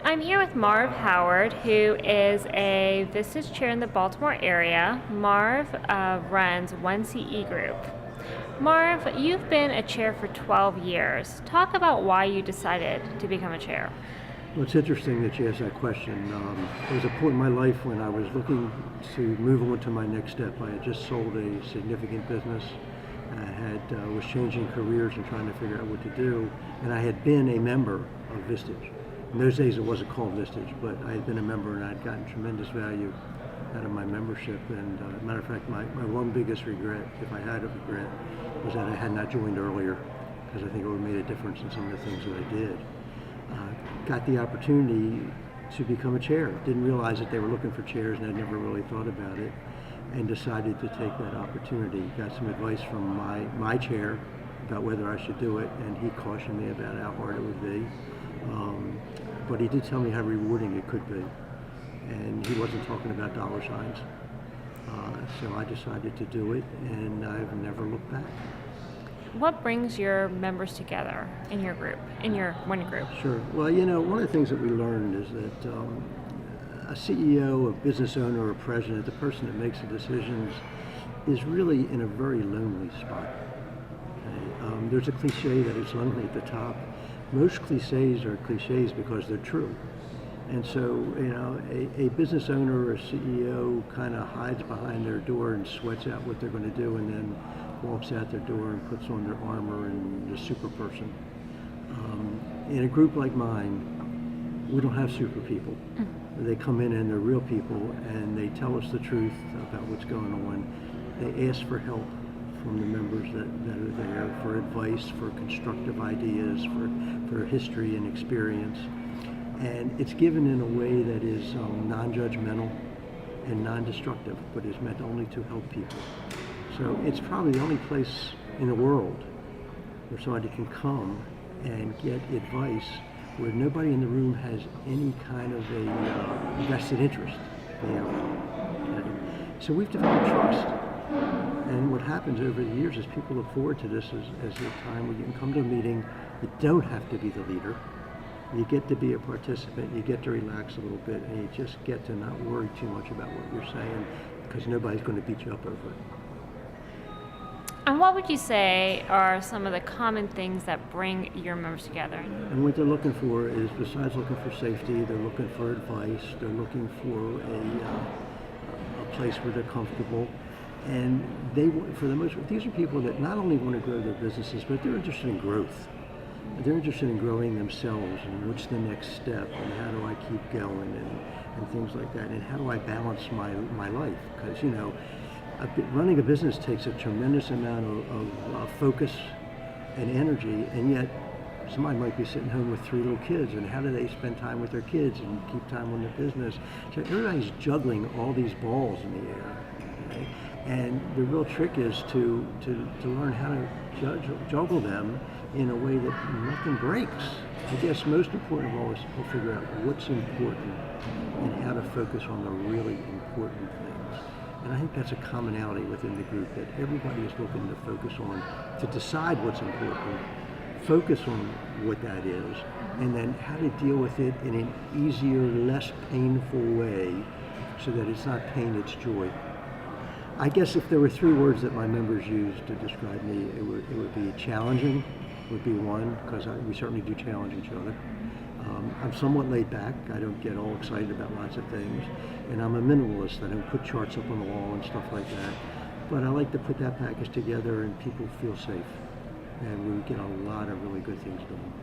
I'm here with Marv Howard, who is a Vistage Chair in the Baltimore area. Marv runs 1CE Group. Marv, you've been a chair for 12 years. Talk about why you decided to become a chair. Well, it's interesting that you asked that question. There was a point in my life when I was looking to move on to my next step. I had just sold a significant business. Was changing careers and trying to figure out what to do. And I had been a member of Vistage. In those days, it wasn't called Vistage, but I had been a member and I'd gotten tremendous value out of my membership. And matter of fact, my one biggest regret, if I had a regret, was that I had not joined earlier, because I think it would have made a difference in some of the things that I did. Got the opportunity to become a chair. Didn't realize that they were looking for chairs, and I'd never really thought about it, and decided to take that opportunity. Got some advice from my chair about whether I should do it, and he cautioned me about how hard it would be. But he did tell me how rewarding it could be, and he wasn't talking about dollar signs. So I decided to do it, and I've never looked back. What brings your members together in your group, in your one group? Sure. Well, one of the things that we learned is that a CEO, a business owner, a president, the person that makes the decisions is really in a very lonely spot. Okay? There's a cliche that it's lonely at the top. Most cliches are cliches because they're true. And so, a business owner or a CEO kind of hides behind their door and sweats out what they're going to do, and then walks out their door and puts on their armor and the super person. In a group like mine, we don't have super people. They come in and they're real people, and they tell us the truth about what's going on. They ask for help from the members that are there, for advice, for constructive ideas, for history and experience. And it's given in a way that is non-judgmental and non-destructive, but is meant only to help people. So it's probably the only place in the world where somebody can come and get advice where nobody in the room has any kind of a vested interest in the outcome. Okay? So we've developed trust. And what happens over the years is people look forward to this as a time where you can come to a meeting. You don't have to be the leader. You get to be a participant. You get to relax a little bit, and you just get to not worry too much about what you're saying, because nobody's going to beat you up over it. And what would you say are some of the common things that bring your members together? And what they're looking for is, besides looking for safety, they're looking for advice. They're looking for a place where they're comfortable. And they, for the most part, these are people that not only want to grow their businesses, but they're interested in growth. They're interested in growing themselves, and what's the next step, and how do I keep going, and things like that, and how do I balance my life? Because, running a business takes a tremendous amount of focus and energy, and yet somebody might be sitting home with 3 little kids, and how do they spend time with their kids and keep time on their business? So everybody's juggling all these balls in the air. Okay? And the real trick is to learn how to juggle them in a way that nothing breaks. I guess most important of all is to figure out what's important and how to focus on the really important things. And I think that's a commonality within the group, that everybody is looking to focus on, to decide what's important, focus on what that is, and then how to deal with it in an easier, less painful way, so that it's not pain, it's joy. I guess if there were 3 words that my members used to describe me, it would be challenging, would be one, because we certainly do challenge each other. I'm somewhat laid back. I don't get all excited about lots of things. And I'm a minimalist. I don't put charts up on the wall and stuff like that. But I like to put that package together and people feel safe. And we get a lot of really good things done.